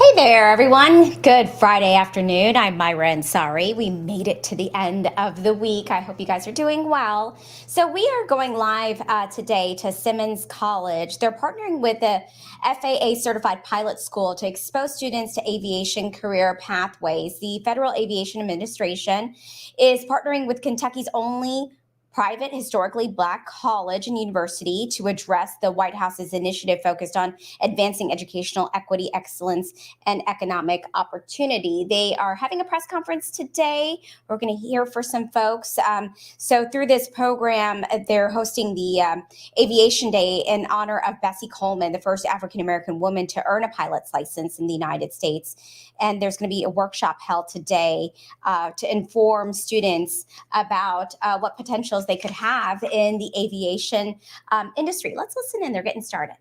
Hey there, everyone. Good Friday afternoon. I'm Myra Ansari. We made it to the end of the week. I hope you guys are doing well. So we are going live today to Simmons College. They're partnering with the FAA Certified Pilot School to expose students to aviation career pathways. The Federal Aviation Administration is partnering with Kentucky's only private historically Black college and university to address the White House's initiative focused on advancing educational equity, excellence, and economic opportunity. They are having a press conference today. We're going to hear for some folks. So through this program, they're hosting the Aviation Day in honor of Bessie Coleman, the first African-American woman to earn a pilot's license in the United States. And there's going to be a workshop held today to inform students about what potentials they could have in the aviation industry. Let's listen in. They're getting started.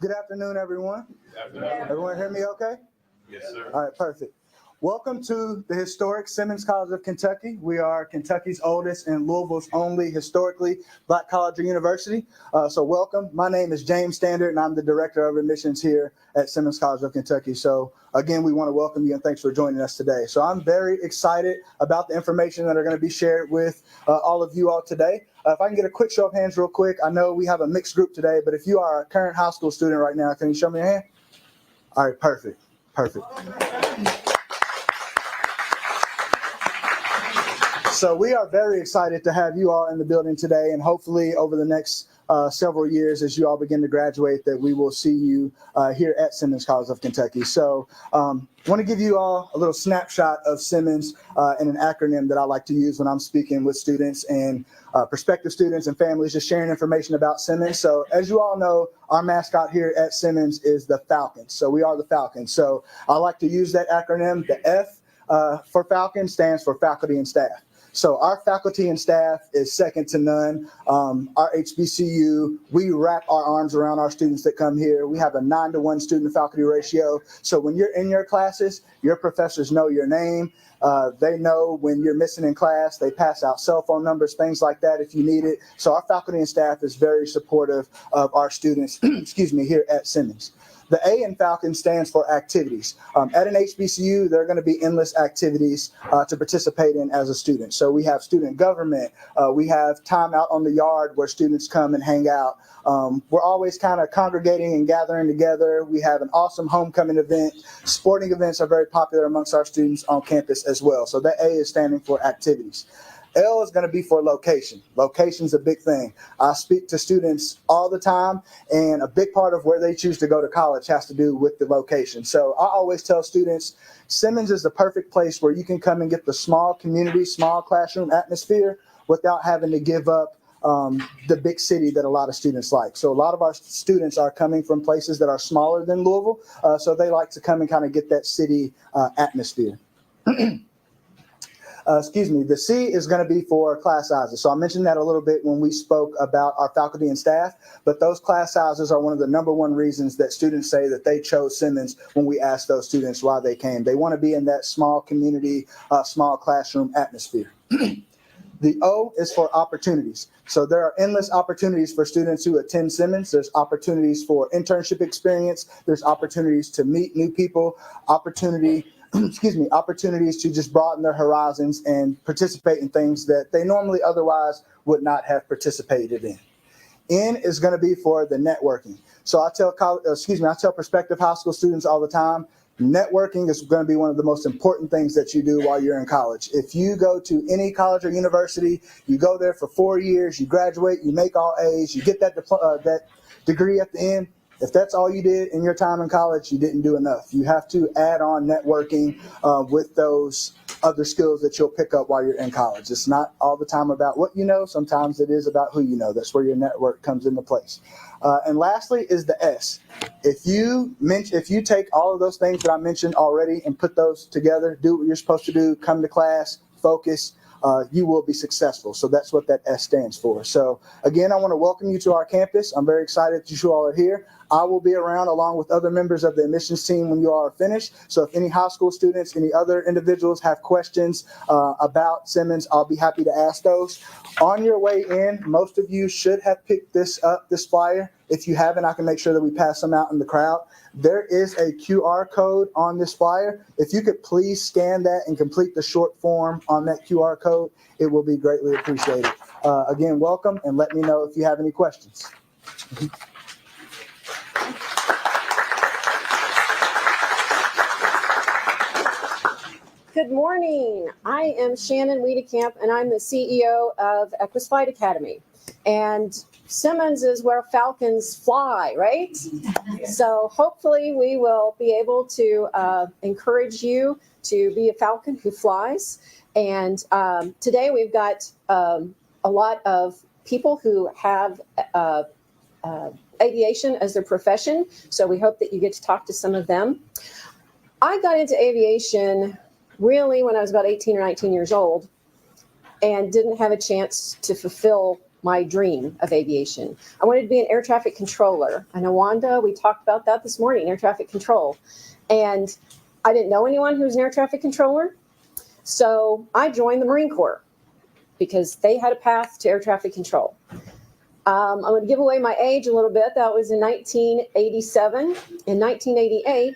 Good afternoon, everyone. Good afternoon. Everyone hear me okay? Yes, sir. All right, perfect. Welcome to the historic Simmons College of Kentucky. We are Kentucky's oldest and Louisville's only historically Black college or university. So welcome. My name is James Standard, and I'm the Director of Admissions here at Simmons College of Kentucky. So again, we want to welcome you and thanks for joining us today. So I'm very excited about the information that are going to be shared with all of you all today. If I can get a quick show of hands real quick. I know we have a mixed group today, but if you are a current high school student right now, can you show me your hand? All right, perfect. Perfect. So we are very excited to have you all in the building today, and hopefully over the next several years as you all begin to graduate that we will see you here at Simmons College of Kentucky. So I want to give you all a little snapshot of Simmons and an acronym that I like to use when I'm speaking with students and prospective students and families, just sharing information about Simmons. So as you all know, our mascot here at Simmons is the Falcons. So we are the Falcons. So I like to use that acronym. The F for Falcon stands for faculty and staff. So our faculty and staff is second to none. Our HBCU, we wrap our arms around our students that come here. We have a 9-to-1 student-to-faculty ratio. So when you're in your classes, your professors know your name. They know when you're missing in class. They pass out cell phone numbers, things like that if you need it. So our faculty and staff is very supportive of our students, excuse me, here at Simmons. The A in Falcon stands for activities. At an HBCU, there are going to be endless activities to participate in as a student. So we have student government. We have time out on the yard where students come and hang out. We're always kind of congregating and gathering together. We have an awesome homecoming event. Sporting events are very popular amongst our students on campus as well. So that A is standing for activities. L is going to be for location. Location's a big thing. I speak to students all the time, and a big part of where they choose to go to college has to do with the location. So I always tell students, Simmons is the perfect place where you can come and get the small community, small classroom atmosphere without having to give up the big city that a lot of students like. So a lot of our students are coming from places that are smaller than Louisville, so they like to come and kind of get that city atmosphere. The C is going to be for class sizes. So I mentioned that a little bit when we spoke about our faculty and staff, but those class sizes are one of the number one reasons that students say that they chose Simmons when we asked those students why they came. They want to be in that small community, small classroom atmosphere. The O is for opportunities. So there are endless opportunities for students who attend Simmons. There's opportunities for internship experience. There's opportunities to meet new people, opportunities to just broaden their horizons and participate in things that they normally otherwise would not have participated in. N is going to be for the networking. So I tell prospective high school students all the time, networking is going to be one of the most important things that you do while you're in college. If you go to any college or university, you go there for 4 years, you graduate, you make all A's, you get that degree at the end. If that's all you did in your time in college, you didn't do enough. You have to add on networking with those other skills that you'll pick up while you're in college. It's not all the time about what you know. Sometimes it is about who you know. That's where your network comes into place. And lastly is the S. If you take all of those things that I mentioned already and put those together, do what you're supposed to do, come to class, focus, you will be successful. So that's what that S stands for. So again, I want to welcome you to our campus. I'm very excited that you all are here. I will be around along with other members of the admissions team when you all are finished. So if any high school students, any other individuals have questions about Simmons, I'll be happy to ask those. On your way in, most of you should have picked this flyer. If you haven't, I can make sure that we pass them out in the crowd. There is a QR code on this flyer. If you could please scan that and complete the short form on that QR code, it will be greatly appreciated. Again, welcome, and let me know if you have any questions. Good morning. I am Shannon Wiedekamp, and I'm the CEO of Equus Flight Academy. And Simmons is where Falcons fly, right? So hopefully we will be able to encourage you to be a Falcon who flies. And today we've got a lot of people who have aviation as their profession. So we hope that you get to talk to some of them. I got into aviation really when I was about 18 or 19 years old and didn't have a chance to fulfill my dream of aviation. I wanted to be an air traffic controller. I know, Wanda, we talked about that this morning, air traffic control. And I didn't know anyone who was an air traffic controller. So I joined the Marine Corps because they had a path to air traffic control. I'm going to give away my age a little bit. That was in 1987. In 1988,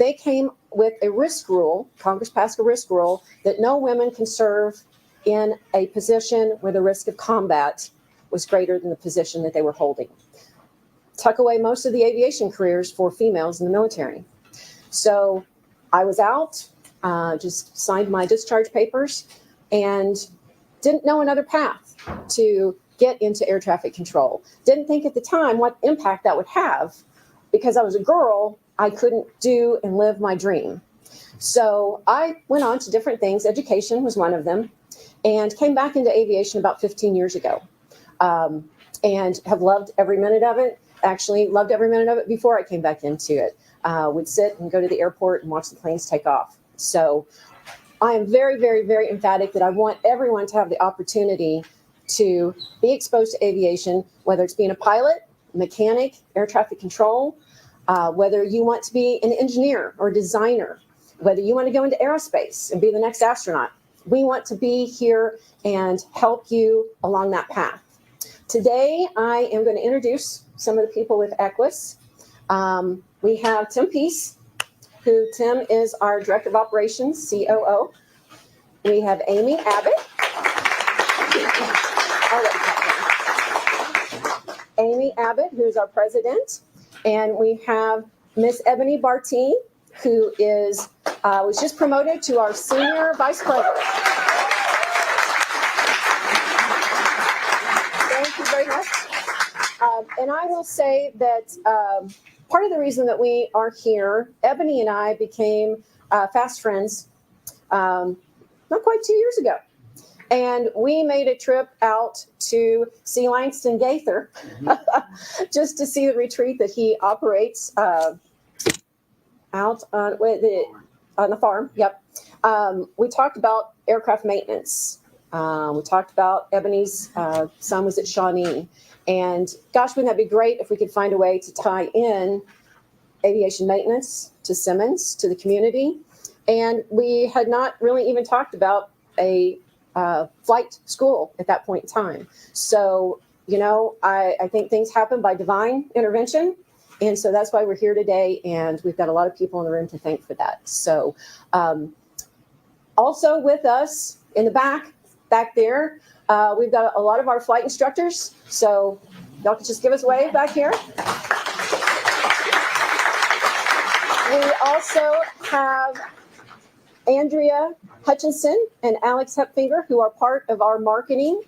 they came with a risk rule. Congress passed a risk rule that no women can serve in a position where the risk of combat was greater than the position that they were holding. Tuck away most of the aviation careers for females in the military. So I was out, just signed my discharge papers, and didn't know another path to get into air traffic control. Didn't think at the time what impact that would have. Because I was a girl, I couldn't do and live my dream. So I went on to different things. Education was one of them, and came back into aviation about 15 years ago, and have loved every minute of it. Actually, loved every minute of it before I came back into it. Would sit and go to the airport and watch the planes take off. So I am very, very, very emphatic that I want everyone to have the opportunity to be exposed to aviation, whether it's being a pilot, mechanic, air traffic control, whether you want to be an engineer or designer, whether you want to go into aerospace and be the next astronaut. We want to be here and help you along that path. Today, I am going to introduce some of the people with Equus. We have Tim Peace, Tim is our Director of Operations, COO. We have Amy Abbott. Amy Abbott, who's our president. And we have Miss Ebony Bartine, who is was just promoted to our senior vice president. Thank you very much. And I will say that part of the reason that we are here, Ebony and I became fast friends not quite 2 years ago. And we made a trip out to see Langston Gaither just to see the retreat that he operates out on the farm. Yep. We talked about aircraft maintenance. We talked about Ebony's son was at Shawnee. And gosh, wouldn't that be great if we could find a way to tie in aviation maintenance to Simmons, to the community. And we had not really even talked about a flight school at that point in time. So, I think things happen by divine intervention. And so that's why we're here today. And we've got a lot of people in the room to thank for that. So also with us in the back there, we've got a lot of our flight instructors. So y'all can just give us a wave back here. We also have Andrea Hutchinson and Alex Hepfinger, who are part of our marketing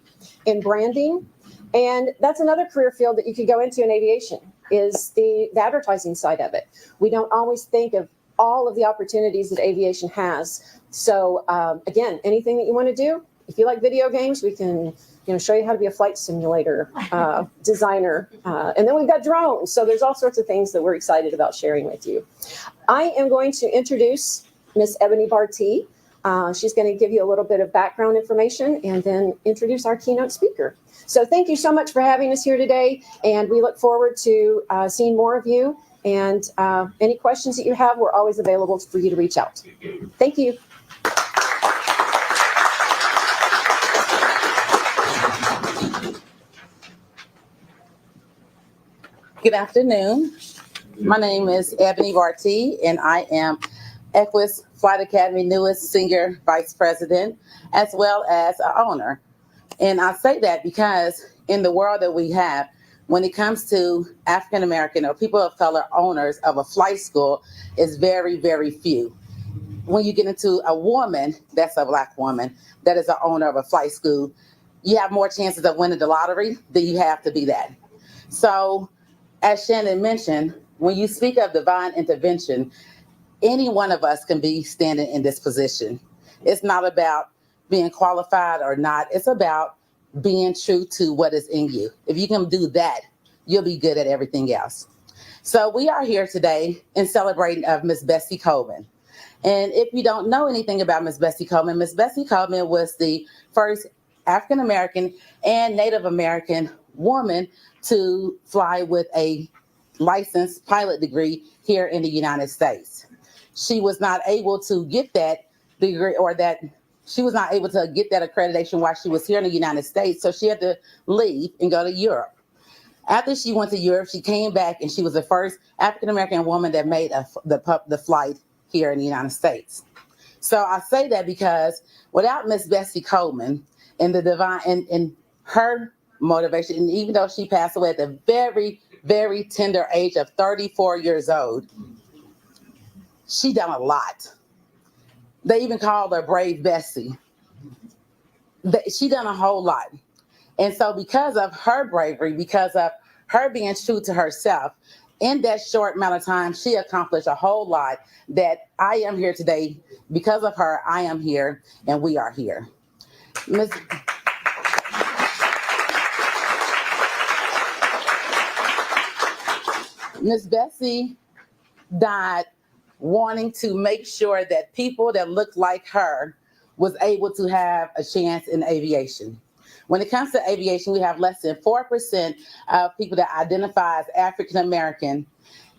and branding. And that's another career field that you could go into in aviation, is the advertising side of it. We don't always think of all of the opportunities that aviation has. So again, anything that you want to do, if you like video games, we can show you how to be a flight simulator designer. And then we've got drones. So there's all sorts of things that we're excited about sharing with you. I am going to introduce Miss Ebony Bartee. She's going to give you a little bit of background information and then introduce our keynote speaker. So thank you so much for having us here today. And we look forward to seeing more of you. And any questions that you have, we're always available for you to reach out. Thank you. Good afternoon. My name is Ebony Bartee, and I am Equus Flight Academy newest Senior Vice President, as well as an owner. And I say that because in the world that we have, when it comes to African American or people of color owners of a flight school, is very, very few. When you get into a woman, that's a Black woman, that is an owner of a flight school, you have more chances of winning the lottery than you have to be that. So, as Shannon mentioned, when you speak of divine intervention, any one of us can be standing in this position. It's not about being qualified or not. It's about being true to what is in you. If you can do that, you'll be good at everything else. So we are here today in celebrating of Miss Bessie Coleman. And if you don't know anything about Miss Bessie Coleman was the first African American and Native American woman to fly with a licensed pilot degree here in the United States. She was not able to get that degree she was not able to get that accreditation while she was here in the United States. So she had to leave and go to Europe. After she went to Europe, she came back and she was the first African American woman that made the flight here in the United States. So I say that because without Miss Bessie Coleman and the divine and her motivation, and even though she passed away at the very, very tender age of 34 years old, she done a lot. They even called her Brave Bessie. She done a whole lot. And so because of her bravery, because of her being true to herself, in that short amount of time, she accomplished a whole lot that I am here today. Because of her, I am here and we are here. Miss Bessie died wanting to make sure that people that looked like her was able to have a chance in aviation. When it comes to aviation, we have less than 4% of people that identify as African American,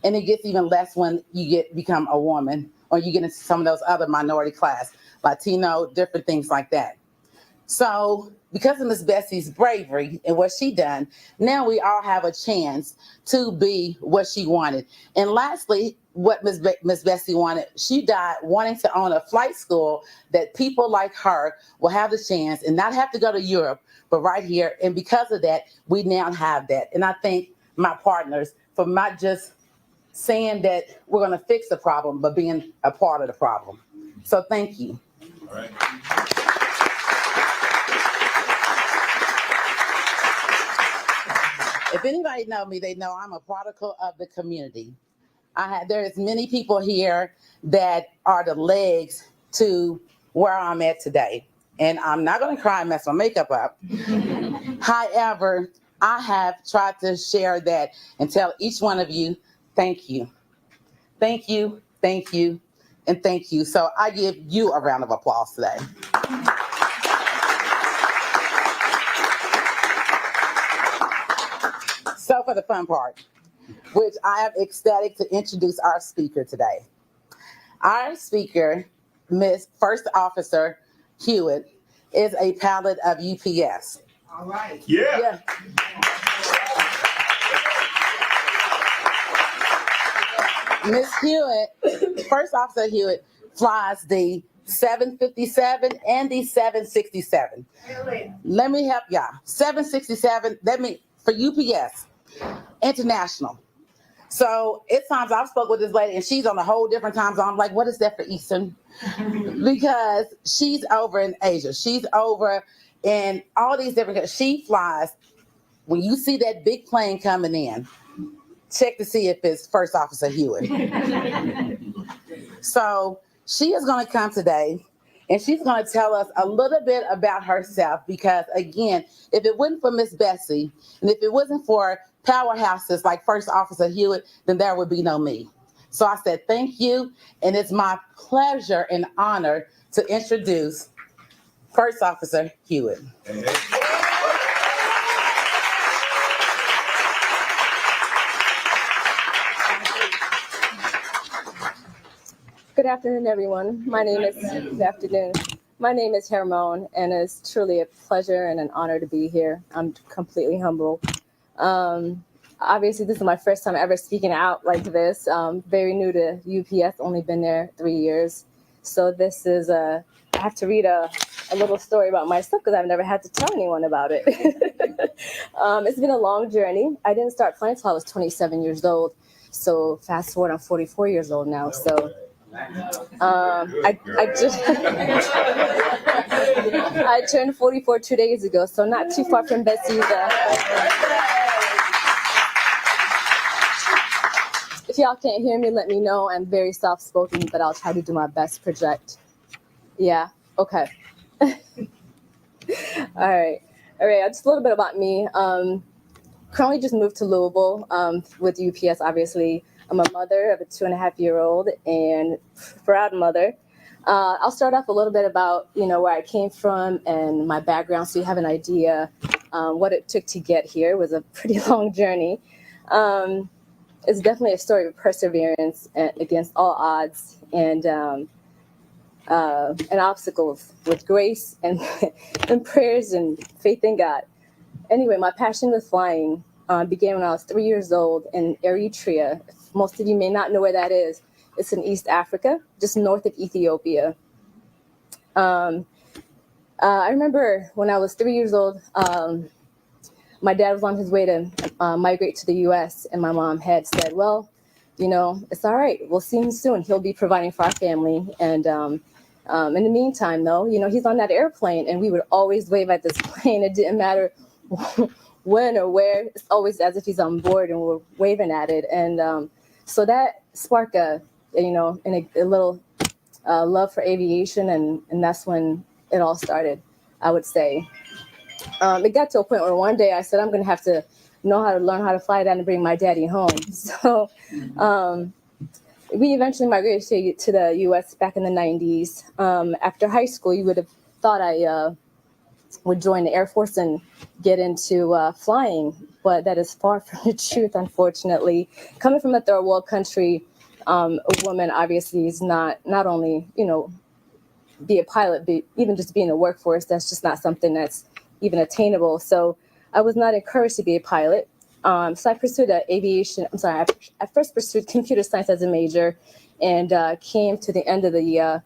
and it gets even less when you become a woman or you get into some of those other minority class, Latino, different things like that. So because of Miss Bessie's bravery and what she done, now we all have a chance to be what she wanted. And lastly, what Miss Bessie wanted, she died wanting to own a flight school that people like her will have the chance and not have to go to Europe, but right here. And because of that, we now have that. And I thank my partners for not just saying that we're going to fix the problem, but being a part of the problem. So thank you. All right. If anybody know me, they know I'm a product of the community. There's many people here that are the legs to where I'm at today. And I'm not going to cry and mess my makeup up. However, I have tried to share that and tell each one of you, thank you. Thank you, thank you, and thank you. So I give you a round of applause today. So for the fun part, which I am ecstatic to introduce our speaker today. Our speaker, Miss First Officer Hewitt, is a pilot of UPS. All right. Yeah. Miss Hewitt, First Officer Hewitt, flies the 757 and the 767. Really? Let me help y'all. 767, for UPS, international. So it's times I've spoke with this lady and she's on a whole different time zone. I'm like, what is that for Eastern? Because she's over in Asia. She's over in all these different, she flies. When you see that big plane coming in, check to see if it's First Officer Hewitt. So she is going to come today, and she's going to tell us a little bit about herself because, again, if it wasn't for Miss Bessie, and if it wasn't for powerhouses like First Officer Hewitt, then there would be no me. So I said, thank you, and it's my pleasure and honor to introduce First Officer Hewitt. Hey, Good afternoon, everyone. Good afternoon. My name is Hermone, and it's truly a pleasure and an honor to be here. I'm completely humble. Obviously, this is my first time ever speaking out like this. Very new to UPS, only been there 3 years. So this is I have to read a little story about myself because I've never had to tell anyone about it. It's been a long journey. I didn't start flying until I was 27 years old. So fast forward, I'm 44 years old now. So I just I turned 44 2 days ago, so not too far from Betsie's. If y'all can't hear me, let me know. I'm very soft-spoken, but I'll try to do my best to project. Yeah, okay. All right. Just a little bit about me. Currently just moved to Louisville with UPS, obviously. I'm a mother of a 2.5-year-old and proud mother. I'll start off a little bit about, where I came from and my background so you have an idea what it took to get here. It was a pretty long journey. It's definitely a story of perseverance against all odds and obstacles with grace and, and prayers and faith in God. Anyway, my passion with flying began when I was 3 years old in Eritrea. Most of you may not know where that is. It's in East Africa, just north of Ethiopia. I remember when I was 3 years old, my dad was on his way to migrate to the U.S., and my mom had said, well, it's all right. We'll see him soon. He'll be providing for our family. And in the meantime, though, he's on that airplane, and we would always wave at this plane. It didn't matter when or where. It's always as if he's on board, and we're waving at it. And so that sparked a little love for aviation, and that's when it all started, I would say. It got to a point where one day I said, I'm going to have to learn how to fly that and bring my daddy home. So we eventually migrated to the U.S. back in the 90s. After high school, you would have thought I would join the Air Force and get into flying, but that is far from the truth, unfortunately. Coming from a third world country, a woman obviously is not only, be a pilot, but even just be in the workforce, that's just not something that's even attainable. So I was not encouraged to be a pilot. So I pursued I first pursued computer science as a major and came to the end of the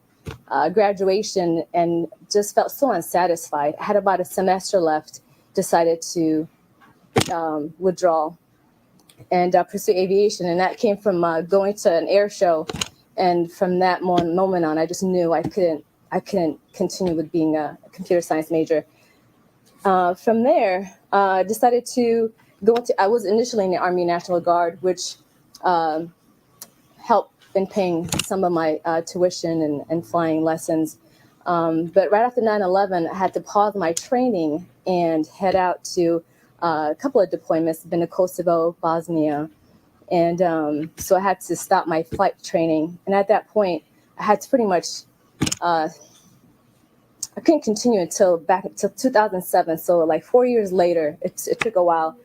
graduation and just felt so unsatisfied. I had about a semester left, decided to withdraw and pursue aviation. And that came from going to an air show. And from that moment on, I just knew I couldn't continue with being a computer science major. From there, decided to go into, I was initially in the Army National Guard, which helped in paying some of my tuition and flying lessons. But right after 9/11, I had to pause my training and head out to a couple of deployments, been to Kosovo, Bosnia. And so I had to stop my flight training. And at that point, I had to pretty much, I couldn't continue until 2007. So like 4 years later, it took a while.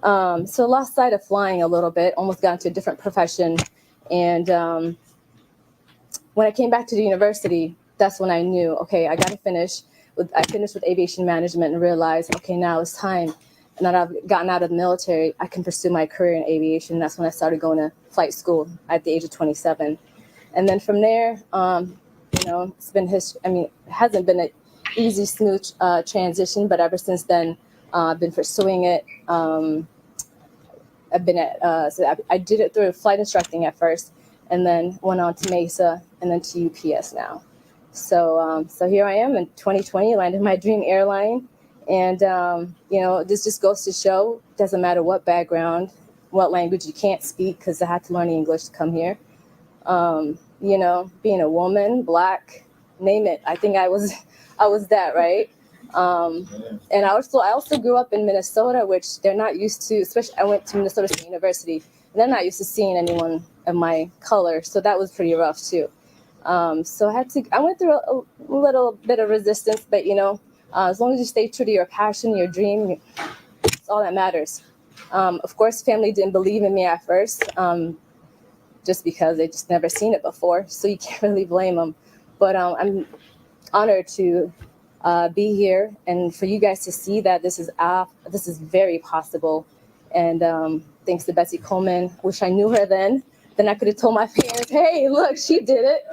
So I lost sight of flying a little bit, almost got into a different profession. And when I came back to the university, that's when I knew, okay, I got to finish. I finished with aviation management and realized, okay, now it's time. And that I've gotten out of the military, I can pursue my career in aviation. That's when I started going to flight school at the age of 27. And then from there, it's been history. I mean, it hasn't been an easy, smooth transition, but ever since then, I've been pursuing it. I've been I did it through flight instructing at first, and then went on to Mesa, and then to UPS now. So here I am in 2020, landed my dream airline. And, this just goes to show, doesn't matter what background, what language you can't speak, because I had to learn English to come here. being a woman, black, name it. I think I was I was that, right? And I also grew up in Minnesota, which they're not used to. Especially, I went to Minnesota State University, and they're not used to seeing anyone of my color, so that was pretty rough too. So I went through a little bit of resistance, but as long as you stay true to your passion, your dream, it's all that matters. Of course, family didn't believe in me at first, just because they just never seen it before, so you can't really blame them. But I'm honored to be here, and for you guys to see that this is very possible. And thanks to Betsy Coleman. Wish I knew her then. Then I could have told my parents, "Hey, look, she did it."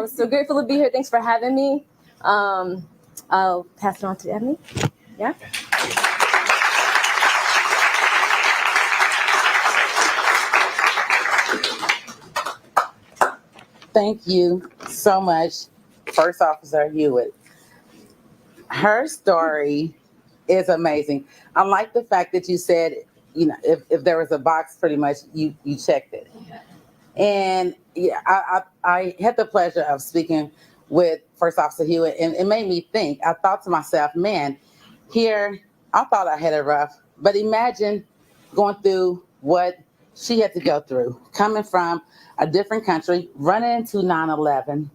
So grateful to be here. Thanks for having me. I'll pass it on to Ebony. Yeah. Thank you so much, First Officer Hewitt. Her story is amazing. I like the fact that you said, if there was a box, pretty much you checked it. And yeah, I had the pleasure of speaking with First Officer Hewitt, and it made me think. I thought to myself, man, here, I thought I had it rough, but imagine going through what she had to go through, coming from a different country, running into 9/11,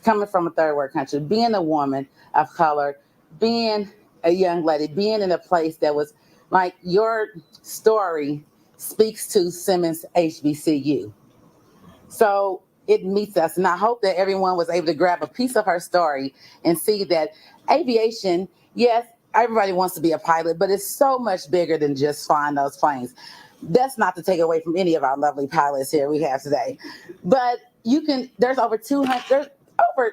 coming from a third world country, being a woman of color, being a young lady, being in a place that was like your story speaks to Simmons HBCU. So it meets us. And I hope that everyone was able to grab a piece of her story and see that aviation, yes, everybody wants to be a pilot, but it's so much bigger than just flying those planes. That's not to take away from any of our lovely pilots here we have today. But there's over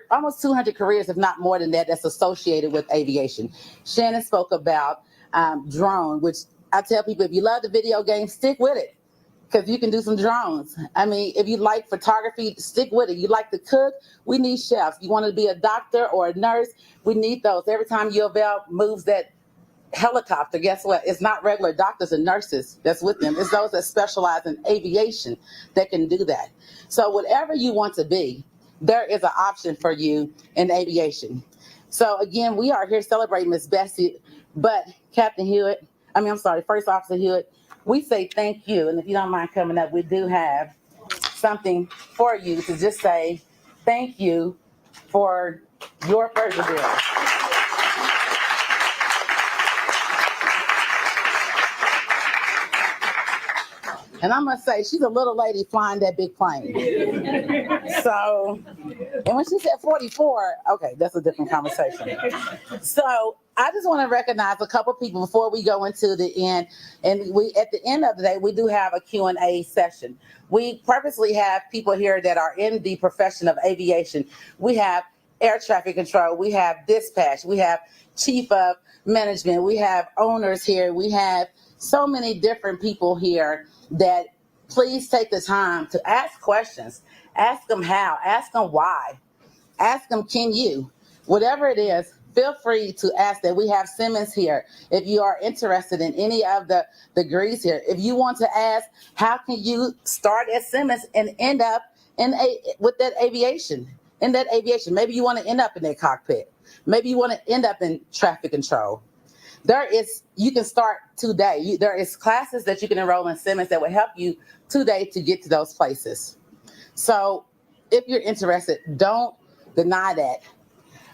almost 200 careers, if not more than that, that's associated with aviation. Shannon spoke about drone, which I tell people, if you love the video game, stick with it, because you can do some drones. I mean, if you like photography, stick with it. You like to cook, we need chefs. You want to be a doctor or a nurse, we need those. Every time U of L moves that helicopter, guess what? It's not regular doctors and nurses that's with them. It's those that specialize in aviation that can do that. So whatever you want to be, there is an option for you in aviation. So again, we are here celebrating Miss Bessie, but First Officer Hewitt, we say thank you. And if you don't mind coming up, we do have something for you to just say thank you for your perseverance. And I must say, she's a little lady flying that big plane. So, and when she said 44, okay, that's a different conversation. So I just want to recognize a couple people before we go into the end. And at the end of the day, we do have a Q&A session. We purposely have people here that are in the profession of aviation. We have air traffic control, we have dispatch, we have chief of management, we have owners here, we have so many different people here that please take the time to ask questions. Ask them how, ask them why, ask them, can you? Whatever it is, feel free to ask that. We have Simmons here. If you are interested in any of the degrees here, if you want to ask, how can you start at Simmons and end up with that aviation? In that aviation, maybe you want to end up in that cockpit. Maybe you want to end up in traffic control. You can start today. There is classes that you can enroll in Simmons that will help you today to get to those places. So if you're interested, don't deny that.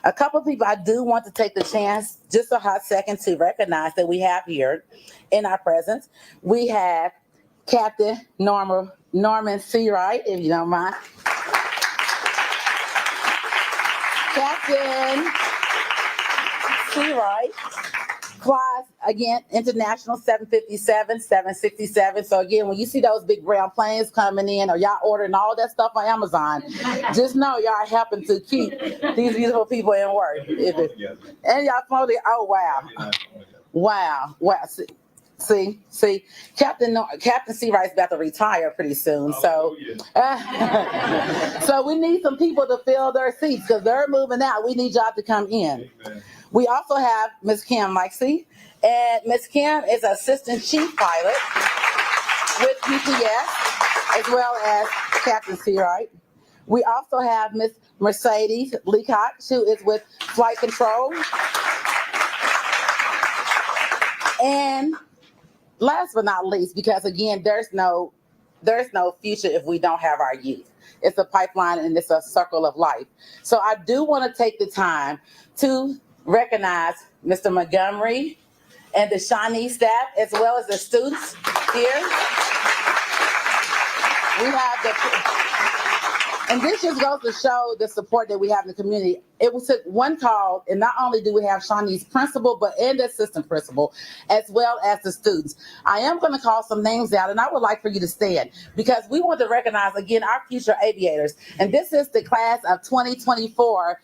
A couple of people I do want to take the chance, just a hot second, to recognize that we have here in our presence. We have Captain Norman Seawright, if you don't mind. Captain Seawright flies, again, international 757, 767. So again, when you see those big brown planes coming in, or y'all ordering all that stuff on Amazon, just know y'all helping to keep these beautiful people in work. And y'all slowly, oh wow. See, Captain Seawright's about to retire pretty soon. So, so we need some people to fill their seats because they're moving out. We need y'all to come in. We also have Ms. Kim Lexie, and Ms. Kim is Assistant Chief Pilot with UPS, as well as Captain Seawright. We also have Miss Mercedes Leacock, who is with Flight Control. And last but not least, because again, there's no future if we don't have our youth. It's a pipeline and it's a circle of life. So I do want to take the time to recognize Mr. Montgomery and the Shawnee staff, as well as the students here. We have and this just goes to show the support that we have in the community. It took one call, and not only do we have Shawnee's principal, but and the assistant principal, as well as the students. I am going to call some names out, and I would like for you to stand, because we want to recognize, again, our future aviators. And this is the class of 2024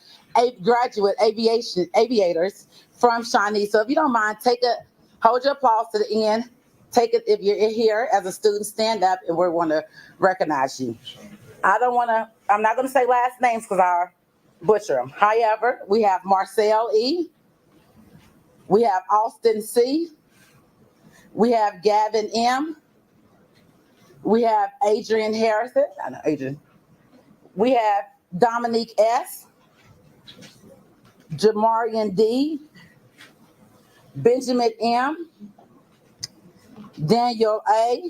graduate aviators from Shawnee. So if you don't mind, hold your applause to the end. Take it, if you're here as a student, stand up, and we want to recognize you. I'm not going to say last names because I'll butcher them. However, we have Marcel E. We have Austin C. We have Gavin M. We have Adrian Harrison. I know Adrian. We have Dominique S. Jamarian D. Benjamin M. Daniel A.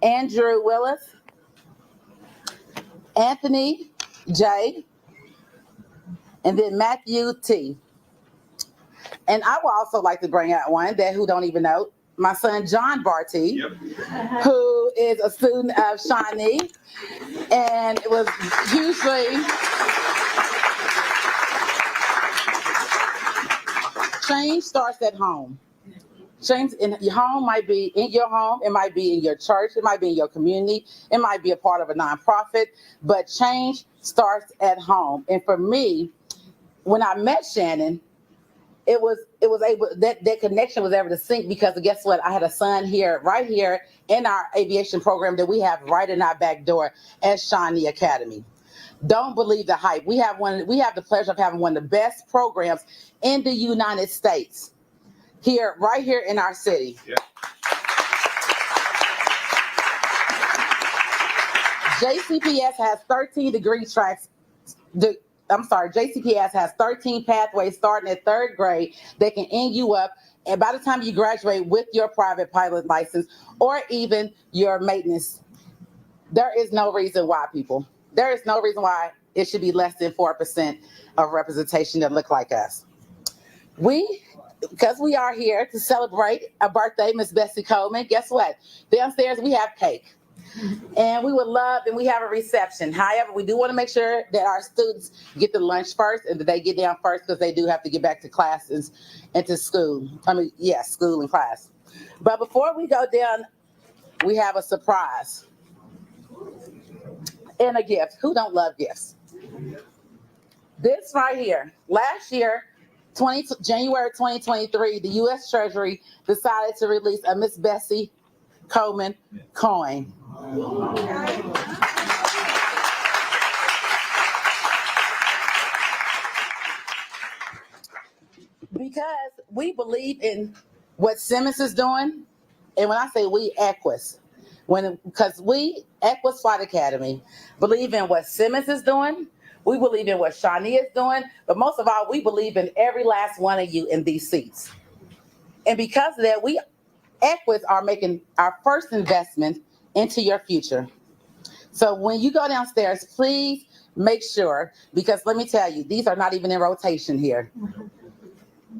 Andrew Willis. Anthony J. And then Matthew T. And I would also like to bring out one that who don't even know, my son John Barty, who is a student of Shawnee, and it was hugely change starts at home. Change in your home might be in your home, it might be in your church, it might be in your community, it might be a part of a nonprofit, but change starts at home. And for me, when I met Shannon, it was able that connection was able to sync, because guess what? I had a son right here in our aviation program that we have right in our back door at Shawnee Academy. Don't believe the hype. We have the pleasure of having one of the best programs in the United States. Right here in our city. Yeah. JCPS has 13 degree tracks. JCPS has 13 pathways starting at third grade that can end you up, and by the time you graduate with your private pilot license or even your maintenance. There is no reason why, people. There is no reason why it should be less than 4% of representation that look like us. Because we are here to celebrate a birthday, Miss Bessie Coleman. Guess what? Downstairs we have cake. And we have a reception. However, we do want to make sure that our students get the lunch first and that they get down first, because they do have to get back to classes and to school. School and class. But before we go down, we have a surprise and a gift. Who don't love gifts? This right here. Last year, January 2023, the U.S. Treasury decided to release a Miss Bessie Coleman coin. Because we believe in what Simmons is doing, and when I say we, Equus, because we, Equus Flight Academy, believe in what Simmons is doing. We believe in what Shawnee is doing, but most of all, we believe in every last one of you in these seats. And because of that, we, Equus, are making our first investment into your future. So when you go downstairs, please make sure, because let me tell you, these are not even in rotation here.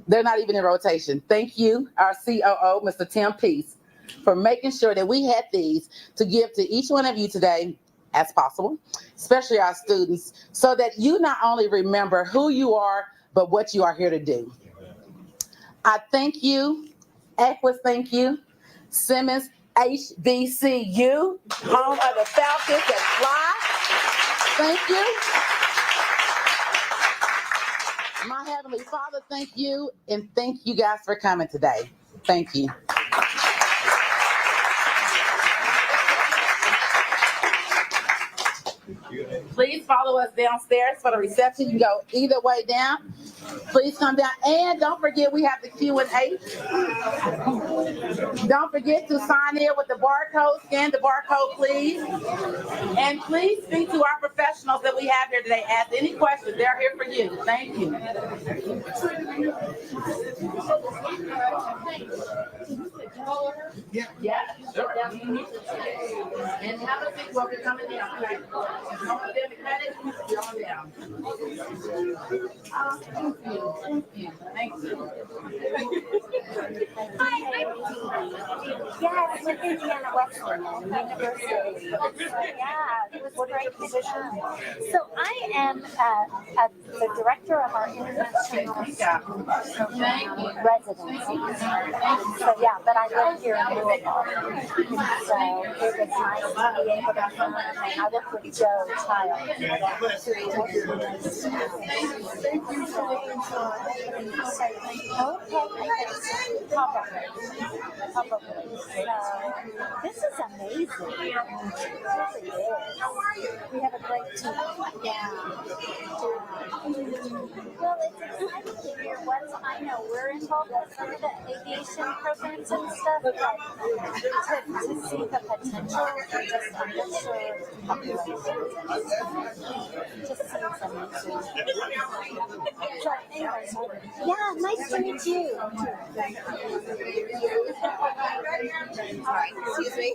They're not even in rotation. Thank you, our COO, Mr. Tim Peace, for making sure that we had these to give to each one of you today as possible, especially our students, so that you not only remember who you are, but what you are here to do. I thank you. Equus, thank you. Simmons, HBCU, home of the Falcons that fly. Thank you. My Heavenly Father, thank you. And thank you guys for coming today. Thank you. Please follow us downstairs for the reception. You can go either way down. Please come down. And don't forget we have the Q&A. Don't forget to sign in with the barcode. Scan the barcode, please. And please speak to our professionals that we have here today. Ask any questions. They're here for you. Thank you. Yeah, sure. And have a seat while we're coming down. Okay. Some of them credit, you're on down. Thank you. Thank you. Yes, with Indiana Western University. Yeah, it was a great position. So I am the director of our international residency. So yeah, but I live here in Louisville. So it was nice to be able to come. And I work with Joe Child. Probably. So this is amazing. It really is. We have a great team. Yeah. Well, it's exciting to hear what I know. We're involved with some of the aviation programs and stuff, but to see the potential for just underserved populations just seems amazing. So, anyways, yeah, nice to meet you. Excuse me.